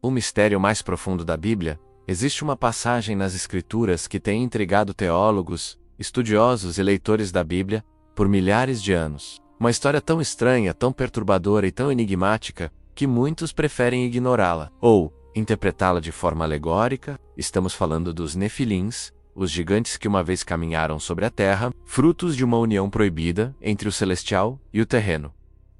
O mistério mais profundo da Bíblia, existe uma passagem nas Escrituras que tem intrigado teólogos, estudiosos e leitores da Bíblia por milhares de anos. Uma história tão estranha, tão perturbadora e tão enigmática que muitos preferem ignorá-la ou interpretá-la de forma alegórica. Estamos falando dos Nefilins, os gigantes que uma vez caminharam sobre a terra, frutos de uma união proibida entre o celestial e o terreno.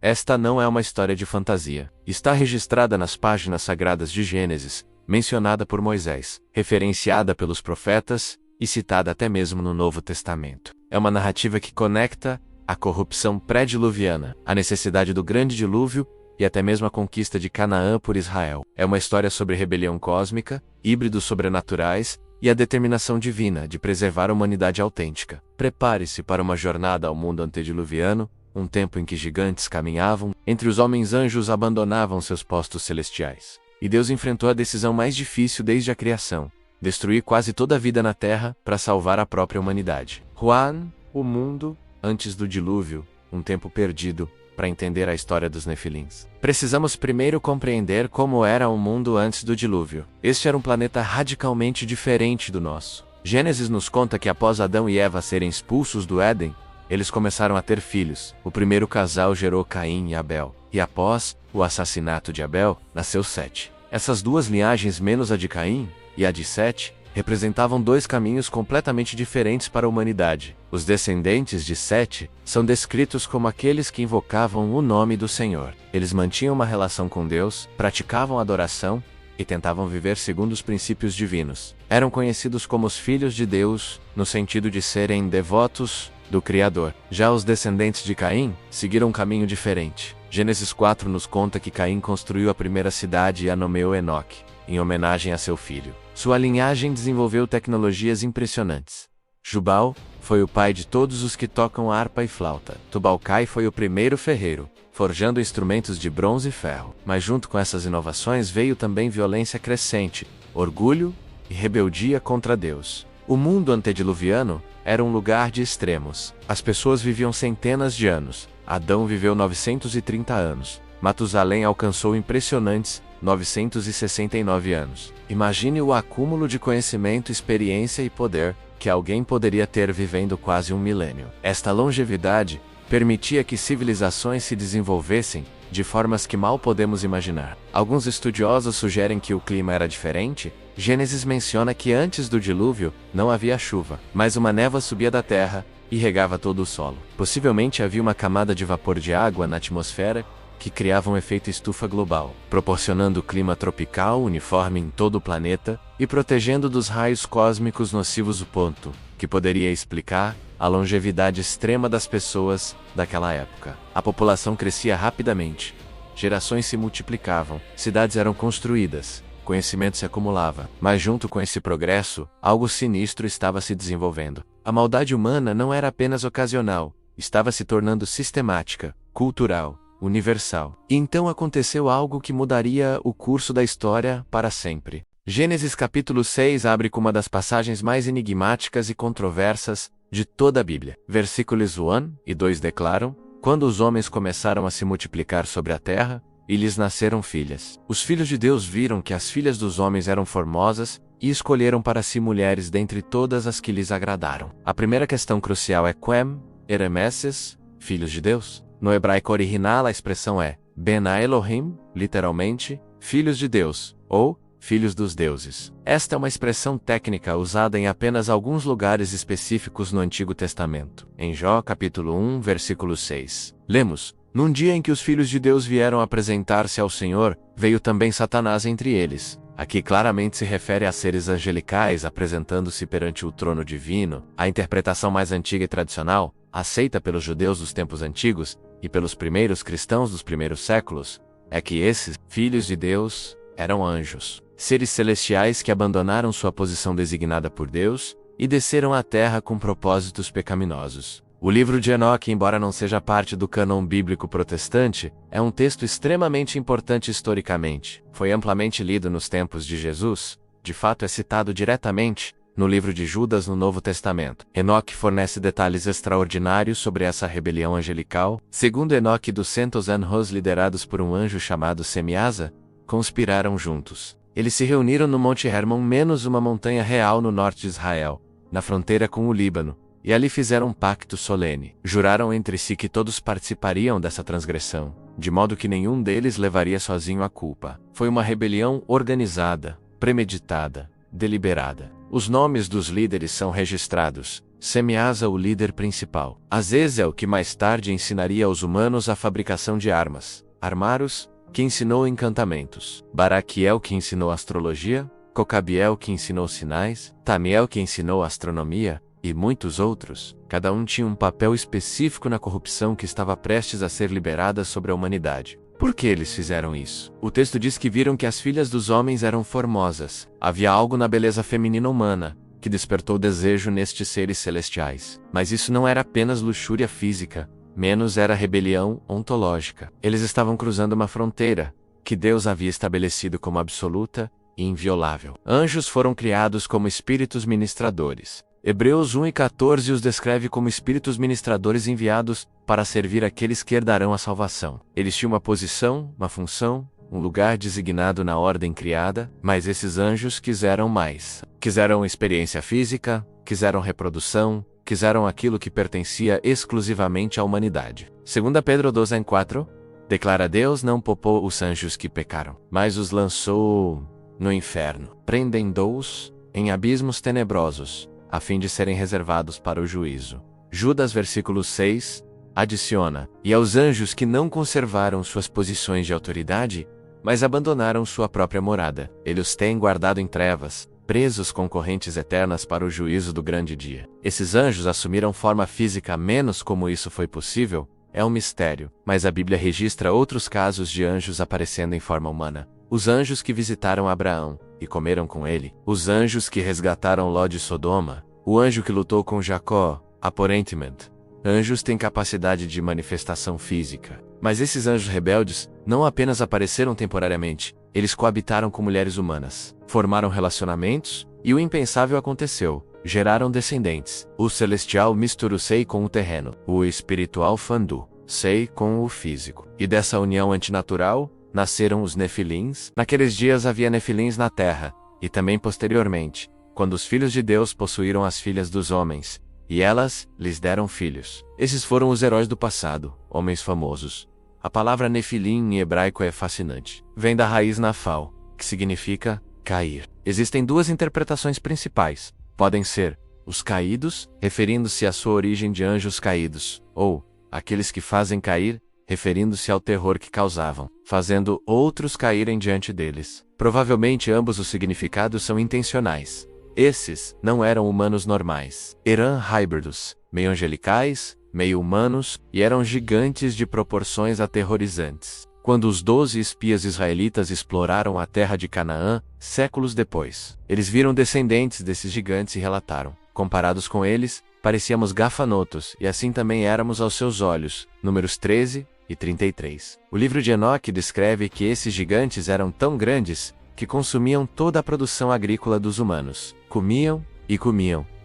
Esta não é uma história de fantasia. Está registrada nas páginas sagradas de Gênesis, mencionada por Moisés, referenciada pelos profetas e citada até mesmo no Novo Testamento. É uma narrativa que conecta a corrupção pré-diluviana, a necessidade do grande dilúvio e até mesmo a conquista de Canaã por Israel. É uma história sobre rebelião cósmica, híbridos sobrenaturais e a determinação divina de preservar a humanidade autêntica. Prepare-se para uma jornada ao mundo antediluviano, um tempo em que gigantes caminhavam, entre os homens anjos abandonavam seus postos celestiais. E Deus enfrentou a decisão mais difícil desde a criação: destruir quase toda a vida na Terra para salvar a própria humanidade. Juan, o mundo antes do dilúvio, um tempo perdido, para entender a história dos Nefilins. Precisamos primeiro compreender como era o mundo antes do dilúvio. Este era um planeta radicalmente diferente do nosso. Gênesis nos conta que após Adão e Eva serem expulsos do Éden, eles começaram a ter filhos. O primeiro casal gerou Caim e Abel, e após o assassinato de Abel, nasceu Sete. Essas duas linhagens menos a de Caim e a de Sete representavam dois caminhos completamente diferentes para a humanidade. Os descendentes de Sete são descritos como aqueles que invocavam o nome do Senhor. Eles mantinham uma relação com Deus, praticavam adoração e tentavam viver segundo os princípios divinos. Eram conhecidos como os filhos de Deus, no sentido de serem devotos do Criador. Já os descendentes de Caim seguiram um caminho diferente. Gênesis 4 nos conta que Caim construiu a primeira cidade e a nomeou Enoque, em homenagem a seu filho. Sua linhagem desenvolveu tecnologias impressionantes. Jubal foi o pai de todos os que tocam harpa e flauta. Tubal-Cai foi o primeiro ferreiro, forjando instrumentos de bronze e ferro. Mas junto com essas inovações veio também violência crescente, orgulho e rebeldia contra Deus. O mundo antediluviano era um lugar de extremos. As pessoas viviam centenas de anos. Adão viveu 930 anos. Matusalém alcançou impressionantes 969 anos. Imagine o acúmulo de conhecimento, experiência e poder que alguém poderia ter vivendo quase um milênio. Esta longevidade permitia que civilizações se desenvolvessem de formas que mal podemos imaginar. Alguns estudiosos sugerem que o clima era diferente. Gênesis menciona que antes do dilúvio não havia chuva, mas uma névoa subia da terra e regava todo o solo. Possivelmente havia uma camada de vapor de água na atmosfera que criava um efeito estufa global, proporcionando clima tropical uniforme em todo o planeta e protegendo dos raios cósmicos nocivos, o ponto que poderia explicar a longevidade extrema das pessoas daquela época. A população crescia rapidamente, gerações se multiplicavam, cidades eram construídas, conhecimento se acumulava, mas junto com esse progresso, algo sinistro estava se desenvolvendo. A maldade humana não era apenas ocasional, estava se tornando sistemática, cultural, universal. E então aconteceu algo que mudaria o curso da história para sempre. Gênesis capítulo 6 abre com uma das passagens mais enigmáticas e controversas de toda a Bíblia. Versículos 1 e 2 declaram: quando os homens começaram a se multiplicar sobre a terra, e lhes nasceram filhas. Os filhos de Deus viram que as filhas dos homens eram formosas e escolheram para si mulheres dentre todas as que lhes agradaram. A primeira questão crucial é Quem, Eremeses, filhos de Deus? No hebraico original a expressão é Bena Elohim, literalmente, filhos de Deus, ou filhos dos deuses. Esta é uma expressão técnica usada em apenas alguns lugares específicos no Antigo Testamento. Em Jó capítulo 1, versículo 6, lemos: num dia em que os filhos de Deus vieram apresentar-se ao Senhor, veio também Satanás entre eles. Aqui claramente se refere a seres angelicais apresentando-se perante o trono divino. A interpretação mais antiga e tradicional, aceita pelos judeus dos tempos antigos e pelos primeiros cristãos dos primeiros séculos, é que esses filhos de Deus eram anjos, seres celestiais que abandonaram sua posição designada por Deus e desceram à terra com propósitos pecaminosos. O livro de Enoque, embora não seja parte do cânon bíblico protestante, é um texto extremamente importante historicamente. Foi amplamente lido nos tempos de Jesus, de fato é citado diretamente no livro de Judas no Novo Testamento. Enoque fornece detalhes extraordinários sobre essa rebelião angelical. Segundo Enoque, 200 anjos liderados por um anjo chamado Semiasa conspiraram juntos. Eles se reuniram no Monte Hermon, menos uma montanha real no norte de Israel, na fronteira com o Líbano, e ali fizeram um pacto solene. Juraram entre si que todos participariam dessa transgressão, de modo que nenhum deles levaria sozinho a culpa. Foi uma rebelião organizada, premeditada, deliberada. Os nomes dos líderes são registrados. Semiasa, o líder principal. Azazel, que mais tarde ensinaria aos humanos a fabricação de armas. Armaros, que ensinou encantamentos. Baraquiel, que ensinou astrologia. Cocabiel, que ensinou sinais. Tamiel, que ensinou astronomia. E muitos outros. Cada um tinha um papel específico na corrupção que estava prestes a ser liberada sobre a humanidade. Por que eles fizeram isso? O texto diz que viram que as filhas dos homens eram formosas. Havia algo na beleza feminina humana que despertou desejo nestes seres celestiais. Mas isso não era apenas luxúria física, menos era rebelião ontológica. Eles estavam cruzando uma fronteira que Deus havia estabelecido como absoluta e inviolável. Anjos foram criados como espíritos ministradores. Hebreus 1:14 os descreve como espíritos ministradores enviados para servir aqueles que herdarão a salvação. Eles tinham uma posição, uma função, um lugar designado na ordem criada, mas esses anjos quiseram mais. Quiseram experiência física, quiseram reprodução, quiseram aquilo que pertencia exclusivamente à humanidade. 2 Pedro 2:4 declara: Deus não poupou os anjos que pecaram, mas os lançou no inferno, prendendo-os em abismos tenebrosos, a fim de serem reservados para o juízo. Judas versículo 6 adiciona: e aos anjos que não conservaram suas posições de autoridade, mas abandonaram sua própria morada, ele os tem guardado em trevas, presos com correntes eternas para o juízo do grande dia. Esses anjos assumiram forma física, menos como isso foi possível, é um mistério, mas a Bíblia registra outros casos de anjos aparecendo em forma humana. Os anjos que visitaram Abraão e comeram com ele, os anjos que resgataram Ló de Sodoma, o anjo que lutou com Jacó, aparentemente. Anjos têm capacidade de manifestação física. Mas esses anjos rebeldes não apenas apareceram temporariamente, eles coabitaram com mulheres humanas, formaram relacionamentos, e o impensável aconteceu, geraram descendentes. O celestial mistura o sei com o terreno, o espiritual fandu, sei com o físico. E dessa união antinatural, nasceram os nefilins. Naqueles dias havia nefilins na terra, e também posteriormente, quando os filhos de Deus possuíram as filhas dos homens, e elas lhes deram filhos. Esses foram os heróis do passado, homens famosos. A palavra nefilim em hebraico é fascinante. Vem da raiz nafal, que significa cair. Existem duas interpretações principais. Podem ser os caídos, referindo-se à sua origem de anjos caídos, ou aqueles que fazem cair, referindo-se ao terror que causavam, fazendo outros caírem diante deles. Provavelmente ambos os significados são intencionais. Esses não eram humanos normais. Eram híbridos, meio angelicais, meio humanos, e eram gigantes de proporções aterrorizantes. Quando os 12 espias israelitas exploraram a terra de Canaã, séculos depois, eles viram descendentes desses gigantes e relataram: comparados com eles, parecíamos gafanotos, e assim também éramos aos seus olhos. Números 13 e 33. O livro de Enoque descreve que esses gigantes eram tão grandes que consumiam toda a produção agrícola dos humanos. Comiam,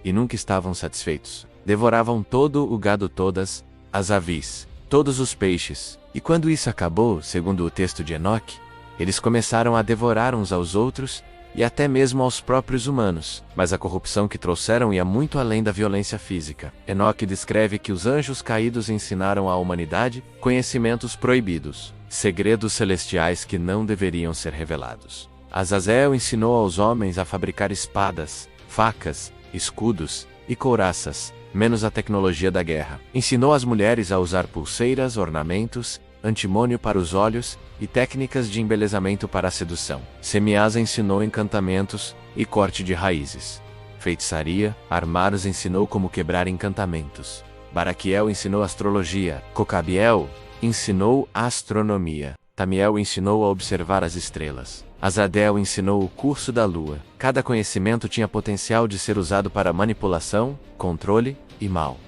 e nunca estavam satisfeitos. Devoravam todo o gado, todas as aves, todos os peixes. E quando isso acabou, segundo o texto de Enoque, eles começaram a devorar uns aos outros, e até mesmo aos próprios humanos. Mas a corrupção que trouxeram ia muito além da violência física. Enoque descreve que os anjos caídos ensinaram à humanidade conhecimentos proibidos, segredos celestiais que não deveriam ser revelados. Azazel ensinou aos homens a fabricar espadas, facas, escudos e couraças, menos a tecnologia da guerra. Ensinou as mulheres a usar pulseiras, ornamentos, antimônio para os olhos e técnicas de embelezamento para a sedução. Semiasa ensinou encantamentos e corte de raízes. Feitiçaria, Armaros ensinou como quebrar encantamentos. Baraquiel ensinou astrologia. Cocabiel ensinou astronomia. Tamiel ensinou a observar as estrelas. Azadel ensinou o curso da lua. Cada conhecimento tinha potencial de ser usado para manipulação, controle e mal.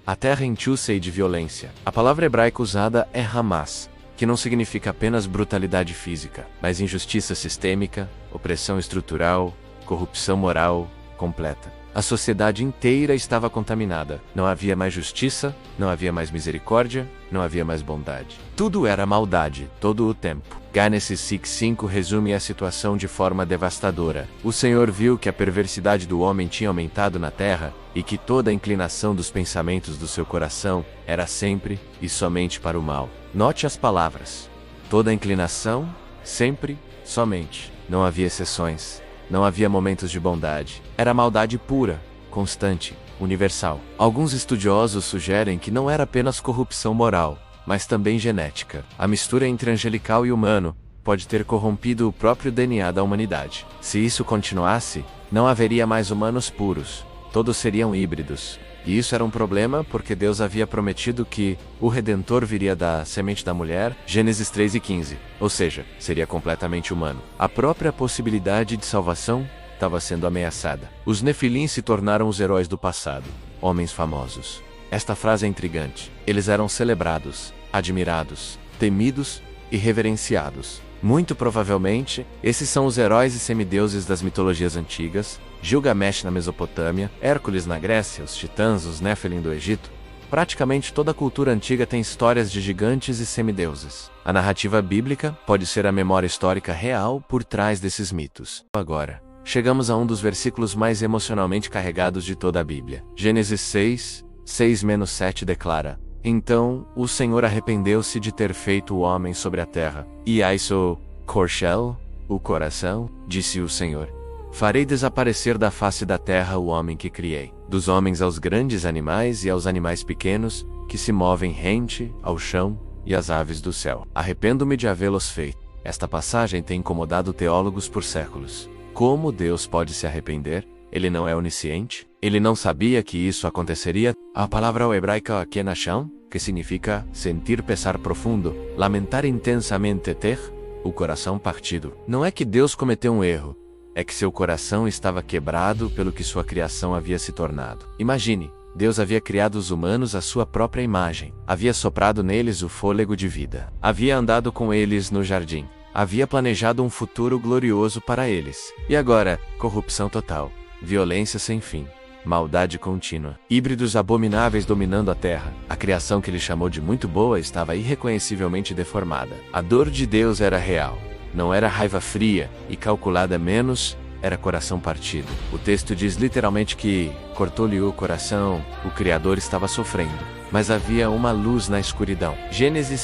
A terra encheu-se de violência. A palavra hebraica usada é Hamas, que não significa apenas brutalidade física, mas injustiça sistêmica, opressão estrutural, corrupção moral completa. A sociedade inteira estava contaminada. Não havia mais justiça, não havia mais misericórdia, não havia mais bondade. Tudo era maldade, todo o tempo. Gênesis 6:5 resume a situação de forma devastadora. O Senhor viu que a perversidade do homem tinha aumentado na terra e que toda a inclinação dos pensamentos do seu coração era sempre e somente para o mal. Note as palavras. Toda a inclinação, sempre, somente. Não havia exceções. Não havia momentos de bondade. Era maldade pura, constante, universal. Alguns estudiosos sugerem que não era apenas corrupção moral, mas também genética. A mistura entre angelical e humano pode ter corrompido o próprio DNA da humanidade. Se isso continuasse, não haveria mais humanos puros. Todos seriam híbridos. E isso era um problema porque Deus havia prometido que o Redentor viria da semente da mulher, Gênesis 3:15, ou seja, seria completamente humano. A própria possibilidade de salvação estava sendo ameaçada. Os Nefilim se tornaram os heróis do passado, homens famosos. Esta frase é intrigante. Eles eram celebrados, admirados, temidos e reverenciados. Muito provavelmente, esses são os heróis e semideuses das mitologias antigas, Gilgamesh na Mesopotâmia, Hércules na Grécia, os titãs, os Nefilim do Egito. Praticamente toda a cultura antiga tem histórias de gigantes e semideuses. A narrativa bíblica pode ser a memória histórica real por trás desses mitos. Agora, chegamos a um dos versículos mais emocionalmente carregados de toda a Bíblia. Gênesis 6:7 declara: Então, o Senhor arrependeu-se de ter feito o homem sobre a terra. E Aiso, Korshel, o coração, disse o Senhor: Farei desaparecer da face da terra o homem que criei, dos homens aos grandes animais e aos animais pequenos, que se movem rente ao chão, e às aves do céu. Arrependo-me de havê-los feito. Esta passagem tem incomodado teólogos por séculos. Como Deus pode se arrepender? Ele não é onisciente? Ele não sabia que isso aconteceria? A palavra hebraica kenasham, que significa sentir pesar profundo, lamentar intensamente, ter o coração partido. Não é que Deus cometeu um erro, é que seu coração estava quebrado pelo que sua criação havia se tornado. Imagine, Deus havia criado os humanos à sua própria imagem, havia soprado neles o fôlego de vida, havia andado com eles no jardim, havia planejado um futuro glorioso para eles. E agora, corrupção total, violência sem fim, maldade contínua, híbridos abomináveis dominando a terra. A criação que ele chamou de muito boa estava irreconhecivelmente deformada. A dor de Deus era real. Não era raiva fria e calculada, menos era coração partido. O texto diz literalmente que cortou-lhe o coração, o Criador estava sofrendo. Mas havia uma luz na escuridão. Gênesis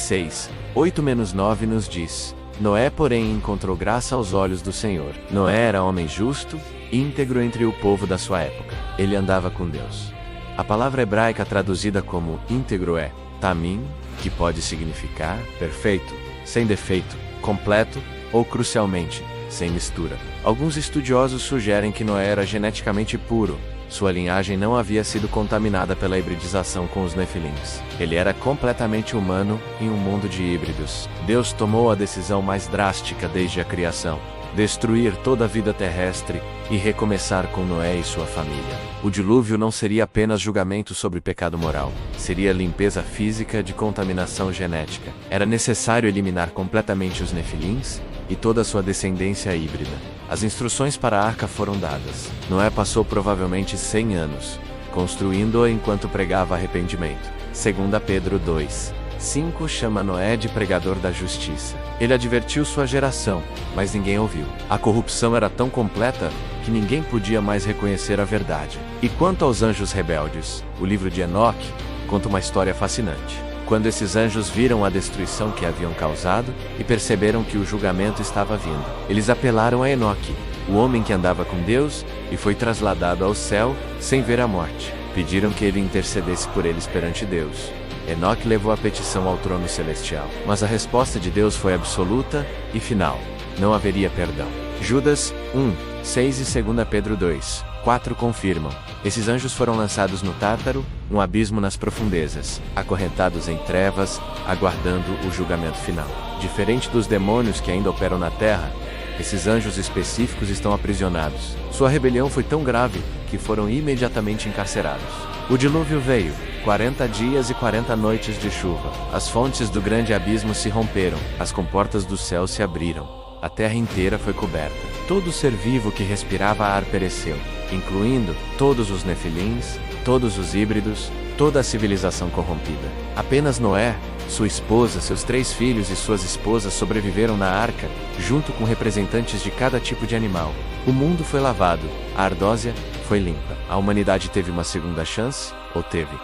6:8-9 nos diz: Noé, porém, encontrou graça aos olhos do Senhor. Noé era homem justo, íntegro entre o povo da sua época. Ele andava com Deus. A palavra hebraica traduzida como íntegro é tamim, que pode significar perfeito, sem defeito, completo ou crucialmente, sem mistura. Alguns estudiosos sugerem que Noé era geneticamente puro. Sua linhagem não havia sido contaminada pela hibridização com os Nefilins. Ele era completamente humano em um mundo de híbridos. Deus tomou a decisão mais drástica desde a criação: destruir toda a vida terrestre e recomeçar com Noé e sua família. O dilúvio não seria apenas julgamento sobre pecado moral, seria limpeza física de contaminação genética. Era necessário eliminar completamente os Nefilins e toda a sua descendência híbrida. As instruções para a arca foram dadas. Noé passou provavelmente 100 anos, construindo-a enquanto pregava arrependimento. 2 Pedro 2:5 chama Noé de pregador da justiça. Ele advertiu sua geração, mas ninguém ouviu. A corrupção era tão completa que ninguém podia mais reconhecer a verdade. E quanto aos anjos rebeldes, o livro de Enoque conta uma história fascinante. Quando esses anjos viram a destruição que haviam causado e perceberam que o julgamento estava vindo, eles apelaram a Enoque, o homem que andava com Deus, e foi trasladado ao céu sem ver a morte. Pediram que ele intercedesse por eles perante Deus. Enoque levou a petição ao trono celestial, mas a resposta de Deus foi absoluta e final: não haveria perdão. Judas 1:6 e 2 Pedro 2:4 confirmam. Esses anjos foram lançados no Tártaro, um abismo nas profundezas, acorrentados em trevas, aguardando o julgamento final. Diferente dos demônios que ainda operam na terra, esses anjos específicos estão aprisionados. Sua rebelião foi tão grave que foram imediatamente encarcerados. O dilúvio veio, 40 dias e 40 noites de chuva. As fontes do grande abismo se romperam, as comportas do céu se abriram. A terra inteira foi coberta. Todo ser vivo que respirava ar pereceu. incluindo todos os nefilins, todos os híbridos, toda a civilização corrompida. Apenas Noé, sua esposa, seus 3 filhos e suas esposas sobreviveram na arca, junto com representantes de cada tipo de animal. O mundo foi lavado, a ardósia foi limpa. A humanidade teve uma segunda chance? Ou teve?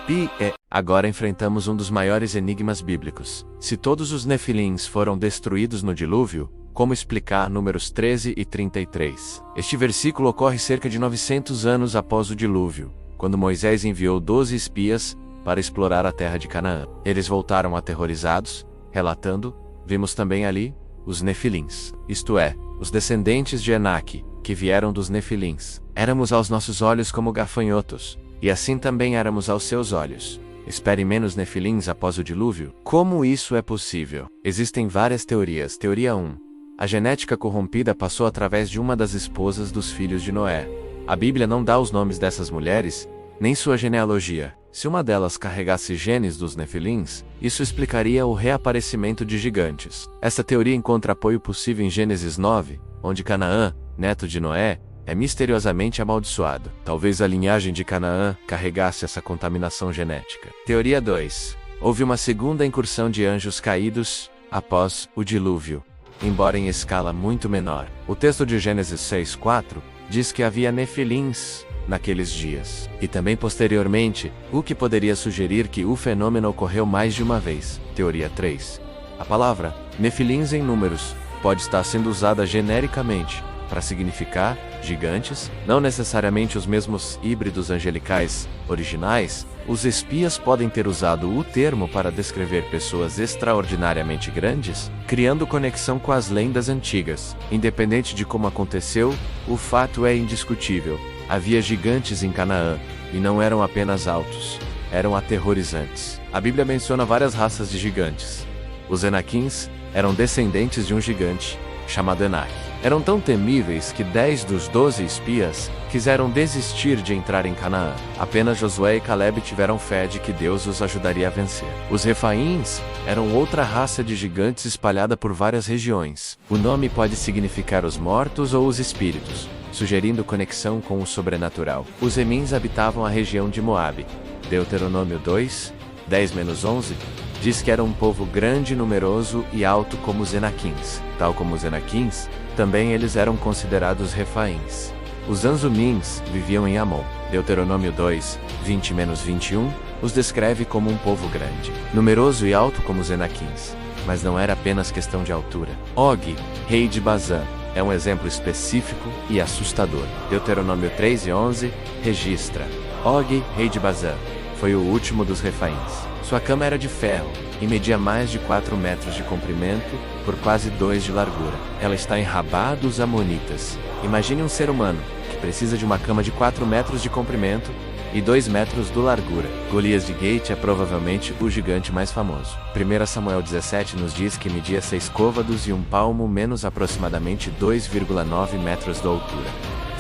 Agora enfrentamos um dos maiores enigmas bíblicos. Se todos os nefilins foram destruídos no dilúvio, como explicar Números 13 e 33? Este versículo ocorre cerca de 900 anos após o dilúvio, quando Moisés enviou 12 espias para explorar a terra de Canaã. Eles voltaram aterrorizados, relatando: vimos também ali os nefilins, isto é, os descendentes de Enaque, que vieram dos nefilins. Éramos aos nossos olhos como gafanhotos, e assim também éramos aos seus olhos. Espere menos nefilins após o dilúvio? Como isso é possível? Existem várias teorias. Teoria 1. A genética corrompida passou através de uma das esposas dos filhos de Noé. A Bíblia não dá os nomes dessas mulheres, nem sua genealogia. Se uma delas carregasse genes dos nefilins, isso explicaria o reaparecimento de gigantes. Essa teoria encontra apoio possível em Gênesis 9, onde Canaã, neto de Noé, é misteriosamente amaldiçoado. Talvez a linhagem de Canaã carregasse essa contaminação genética. Teoria 2. Houve uma segunda incursão de anjos caídos após o dilúvio, embora em escala muito menor. O texto de Gênesis 6:4 diz que havia nefilins naqueles dias, e também posteriormente, o que poderia sugerir que o fenômeno ocorreu mais de uma vez. Teoria 3. A palavra nefilins em números pode estar sendo usada genericamente para significar gigantes, não necessariamente os mesmos híbridos angelicais originais. Os espias podem ter usado o termo para descrever pessoas extraordinariamente grandes, criando conexão com as lendas antigas. Independente de como aconteceu, o fato é indiscutível. Havia gigantes em Canaã, e não eram apenas altos, eram aterrorizantes. A Bíblia menciona várias raças de gigantes. Os Enaquins eram descendentes de um gigante, chamado Enaque. Eram tão temíveis que 10 dos 12 espias quiseram desistir de entrar em Canaã. Apenas Josué e Caleb tiveram fé de que Deus os ajudaria a vencer. Os Refaíns eram outra raça de gigantes espalhada por várias regiões. O nome pode significar os mortos ou os espíritos, sugerindo conexão com o sobrenatural. Os Emins habitavam a região de Moabe. Deuteronômio 2, 10-11, diz que era um povo grande, numeroso e alto como os Enaquins. Tal como os Enaquins, também eles eram considerados Refaíns. Os Anzumins viviam em Amon. Deuteronômio 2, 20-21, os descreve como um povo grande, numeroso e alto como os Enaquins. Mas não era apenas questão de altura. Og, rei de Bazã, é um exemplo específico e assustador. Deuteronômio 3:11 registra: Og, rei de Bazã, foi o último dos Refaíns. Sua cama era de ferro e media mais de 4 metros de comprimento por quase 2 de largura. Ela está em Rabá dos Amonitas. Imagine um ser humano que precisa de uma cama de 4 metros de comprimento e 2 metros de largura. Golias de Gate é provavelmente o gigante mais famoso. 1 Samuel 17 nos diz que media 6 côvados e 1 palmo menos aproximadamente 2,9 metros de altura.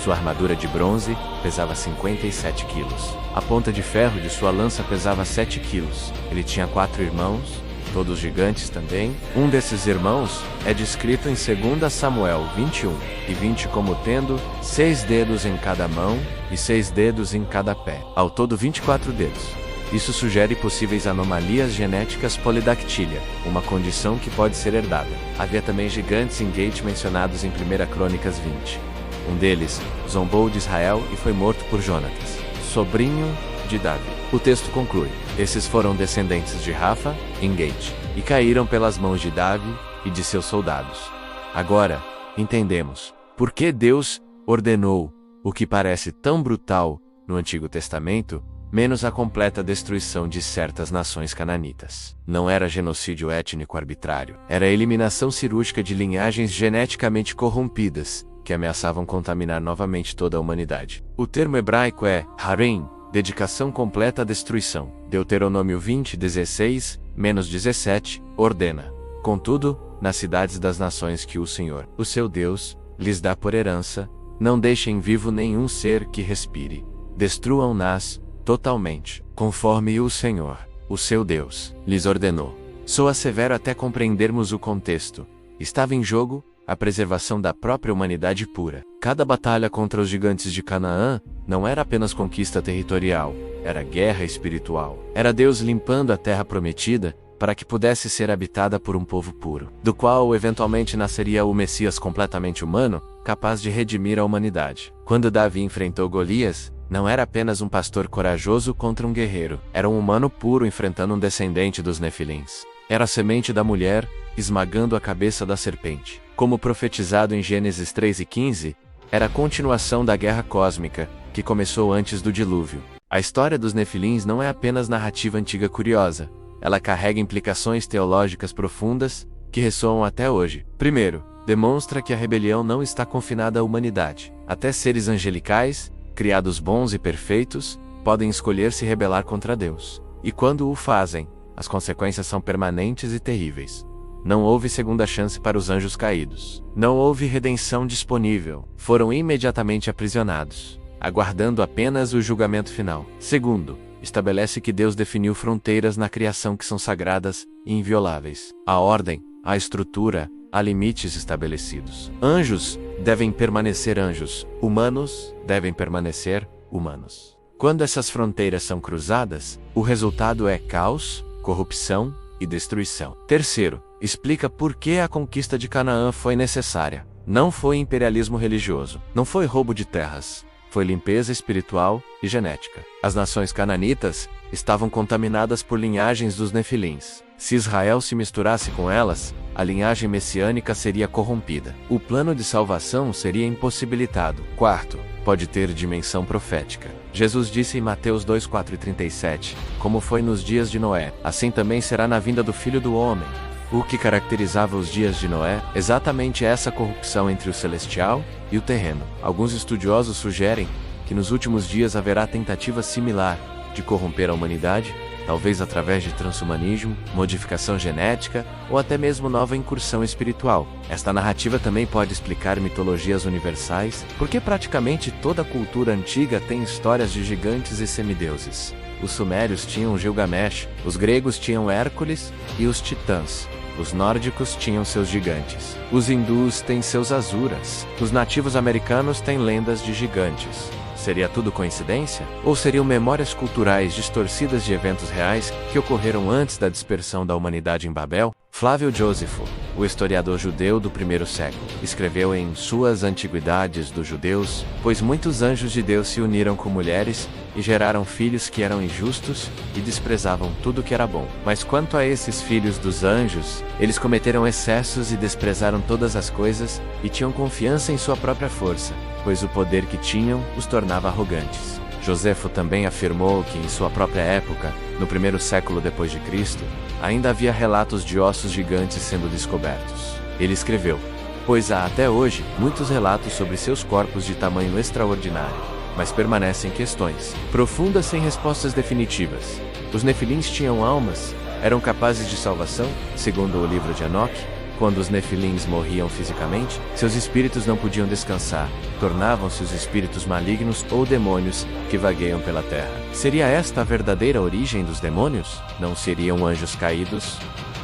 Sua armadura de bronze pesava 57 quilos. A ponta de ferro de sua lança pesava 7 quilos. Ele tinha 4 irmãos, todos gigantes também. Um desses irmãos é descrito em 2 Samuel 21:20 como tendo 6 dedos em cada mão e 6 dedos em cada pé. Ao todo 24 dedos. Isso sugere possíveis anomalias genéticas polidactília, uma condição que pode ser herdada. Havia também gigantes em Gate mencionados em 1 Crônicas 20. Um deles zombou de Israel e foi morto por Jonatas, sobrinho de Davi. O texto conclui: esses foram descendentes de Rafa, em Gate, e caíram pelas mãos de Davi e de seus soldados. Agora, entendemos por que Deus ordenou o que parece tão brutal no Antigo Testamento, menos a completa destruição de certas nações cananitas. Não era genocídio étnico arbitrário, era a eliminação cirúrgica de linhagens geneticamente corrompidas, que ameaçavam contaminar novamente toda a humanidade. O termo hebraico é harim, dedicação completa à destruição. Deuteronômio 20:16-17, ordena: contudo, nas cidades das nações que o Senhor, o seu Deus, lhes dá por herança, não deixem vivo nenhum ser que respire. Destruam-nas totalmente, conforme o Senhor, o seu Deus, lhes ordenou. Soa severo até compreendermos o contexto. Estava em jogo a preservação da própria humanidade pura. Cada batalha contra os gigantes de Canaã não era apenas conquista territorial, era guerra espiritual. Era Deus limpando a terra prometida para que pudesse ser habitada por um povo puro, do qual eventualmente nasceria o Messias completamente humano, capaz de redimir a humanidade. Quando Davi enfrentou Golias, não era apenas um pastor corajoso contra um guerreiro, era um humano puro enfrentando um descendente dos Nefilins. Era a semente da mulher, esmagando a cabeça da serpente. Como profetizado em Gênesis 3:15, era a continuação da guerra cósmica, que começou antes do dilúvio. A história dos Nefilins não é apenas narrativa antiga curiosa, ela carrega implicações teológicas profundas, que ressoam até hoje. Primeiro, demonstra que a rebelião não está confinada à humanidade. Até seres angelicais, criados bons e perfeitos, podem escolher se rebelar contra Deus. E quando o fazem, as consequências são permanentes e terríveis. Não houve segunda chance para os anjos caídos. Não houve redenção disponível. Foram imediatamente aprisionados, aguardando apenas o julgamento final. Segundo, estabelece que Deus definiu fronteiras na criação que são sagradas e invioláveis. Há ordem, há estrutura, há limites estabelecidos. Anjos devem permanecer anjos. Humanos devem permanecer humanos. Quando essas fronteiras são cruzadas, o resultado é caos, corrupção e destruição. Terceiro, explica por que a conquista de Canaã foi necessária. Não foi imperialismo religioso, não foi roubo de terras, foi limpeza espiritual e genética. As nações cananitas estavam contaminadas por linhagens dos Nefilins. Se Israel se misturasse com elas, a linhagem messiânica seria corrompida. O plano de salvação seria impossibilitado. Quarto, pode ter dimensão profética. Jesus disse em Mateus 2:4-37, como foi nos dias de Noé, assim também será na vinda do Filho do Homem. O que caracterizava os dias de Noé? Exatamente essa corrupção entre o celestial e o terreno. Alguns estudiosos sugerem que nos últimos dias haverá tentativa similar de corromper a humanidade, talvez através de transhumanismo, modificação genética ou até mesmo nova incursão espiritual. Esta narrativa também pode explicar mitologias universais, porque praticamente toda cultura antiga tem histórias de gigantes e semideuses. Os sumérios tinham Gilgamesh, os gregos tinham Hércules e os titãs. Os nórdicos tinham seus gigantes. Os hindus têm seus asuras. Os nativos americanos têm lendas de gigantes. Seria tudo coincidência? Ou seriam memórias culturais distorcidas de eventos reais que ocorreram antes da dispersão da humanidade em Babel? Flávio Jósefo, o historiador judeu do primeiro século, escreveu em Suas Antiguidades dos Judeus, pois muitos anjos de Deus se uniram com mulheres e geraram filhos que eram injustos e desprezavam tudo que era bom. Mas quanto a esses filhos dos anjos, eles cometeram excessos e desprezaram todas as coisas e tinham confiança em sua própria força, pois o poder que tinham os tornava arrogantes. Jósefo também afirmou que em sua própria época, no primeiro século depois de Cristo, ainda havia relatos de ossos gigantes sendo descobertos. Ele escreveu, pois há até hoje muitos relatos sobre seus corpos de tamanho extraordinário, mas permanecem questões profundas sem respostas definitivas. Os Nefilins tinham almas? Eram capazes de salvação? Segundo o livro de Enoque, quando os Nefilins morriam fisicamente, seus espíritos não podiam descansar, tornavam-se os espíritos malignos ou demônios que vagueiam pela terra. Seria esta a verdadeira origem dos demônios? Não seriam anjos caídos,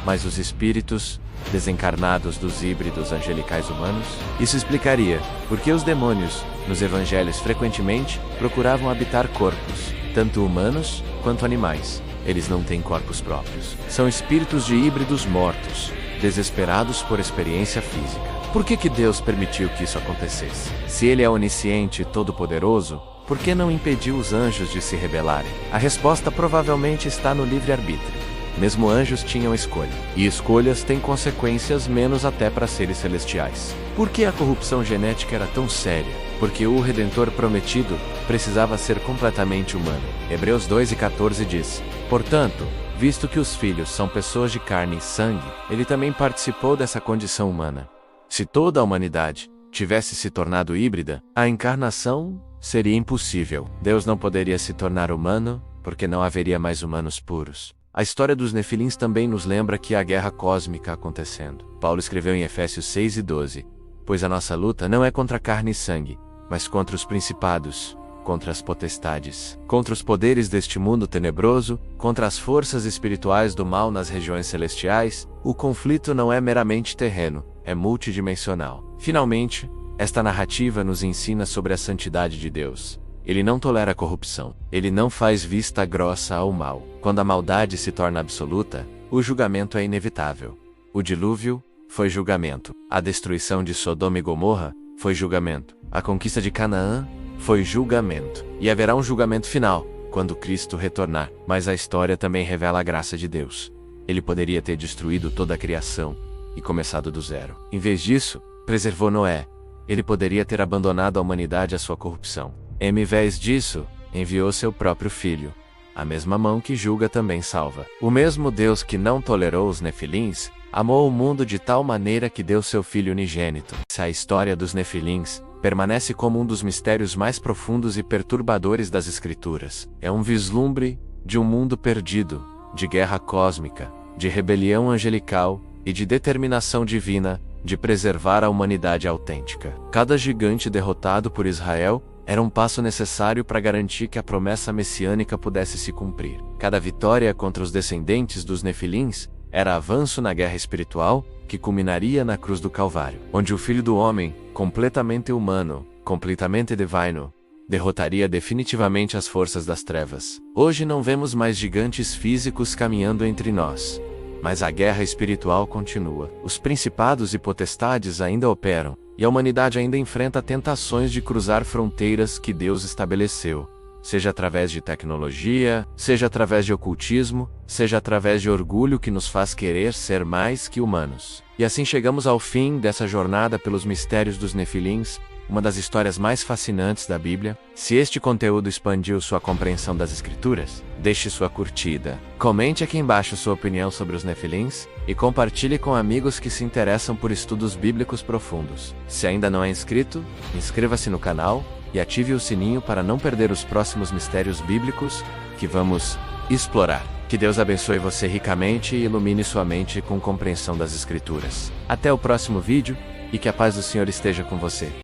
mas os espíritos desencarnados dos híbridos angelicais humanos? Isso explicaria por que os demônios, nos evangelhos frequentemente, procuravam habitar corpos, tanto humanos quanto animais. Eles não têm corpos próprios. São espíritos de híbridos mortos, desesperados por experiência física. Por que Deus permitiu que isso acontecesse? Se Ele é onisciente e todo-poderoso, por que não impediu os anjos de se rebelarem? A resposta provavelmente está no livre-arbítrio. Mesmo anjos tinham escolha, e escolhas têm consequências menos até para seres celestiais. Por que a corrupção genética era tão séria? Porque o Redentor prometido precisava ser completamente humano. Hebreus 2:14 diz, portanto, visto que os filhos são pessoas de carne e sangue, ele também participou dessa condição humana. Se toda a humanidade tivesse se tornado híbrida, a encarnação seria impossível. Deus não poderia se tornar humano, porque não haveria mais humanos puros. A história dos Nefilins também nos lembra que há guerra cósmica acontecendo. Paulo escreveu em Efésios 6:12, pois a nossa luta não é contra carne e sangue, mas contra os principados, contra as potestades, contra os poderes deste mundo tenebroso, contra as forças espirituais do mal nas regiões celestiais. O conflito não é meramente terreno, é multidimensional. Finalmente, esta narrativa nos ensina sobre a santidade de Deus. Ele não tolera a corrupção. Ele não faz vista grossa ao mal. Quando a maldade se torna absoluta, o julgamento é inevitável. O dilúvio foi julgamento. A destruição de Sodoma e Gomorra foi julgamento. A conquista de Canaã foi julgamento. E haverá um julgamento final, quando Cristo retornar. Mas a história também revela a graça de Deus. Ele poderia ter destruído toda a criação e começado do zero. Em vez disso, preservou Noé. Ele poderia ter abandonado a humanidade à sua corrupção. Em vez disso, enviou seu próprio filho. A mesma mão que julga também salva. O mesmo Deus que não tolerou os Nefilins, amou o mundo de tal maneira que deu seu filho unigênito. A história dos Nefilins permanece como um dos mistérios mais profundos e perturbadores das Escrituras. É um vislumbre de um mundo perdido, de guerra cósmica, de rebelião angelical e de determinação divina de preservar a humanidade autêntica. Cada gigante derrotado por Israel era um passo necessário para garantir que a promessa messiânica pudesse se cumprir. Cada vitória contra os descendentes dos Nefilins era avanço na guerra espiritual que culminaria na cruz do Calvário, onde o Filho do Homem, completamente humano, completamente divino, derrotaria definitivamente as forças das trevas. Hoje não vemos mais gigantes físicos caminhando entre nós, mas a guerra espiritual continua. Os principados e potestades ainda operam, e a humanidade ainda enfrenta tentações de cruzar fronteiras que Deus estabeleceu, seja através de tecnologia, seja através de ocultismo, seja através de orgulho que nos faz querer ser mais que humanos. E assim chegamos ao fim dessa jornada pelos mistérios dos Nefilins, uma das histórias mais fascinantes da Bíblia. Se este conteúdo expandiu sua compreensão das Escrituras, deixe sua curtida, comente aqui embaixo sua opinião sobre os Nefilins e compartilhe com amigos que se interessam por estudos bíblicos profundos. Se ainda não é inscrito, inscreva-se no canal e ative o sininho para não perder os próximos mistérios bíblicos que vamos explorar. Que Deus abençoe você ricamente e ilumine sua mente com compreensão das Escrituras. Até o próximo vídeo e que a paz do Senhor esteja com você.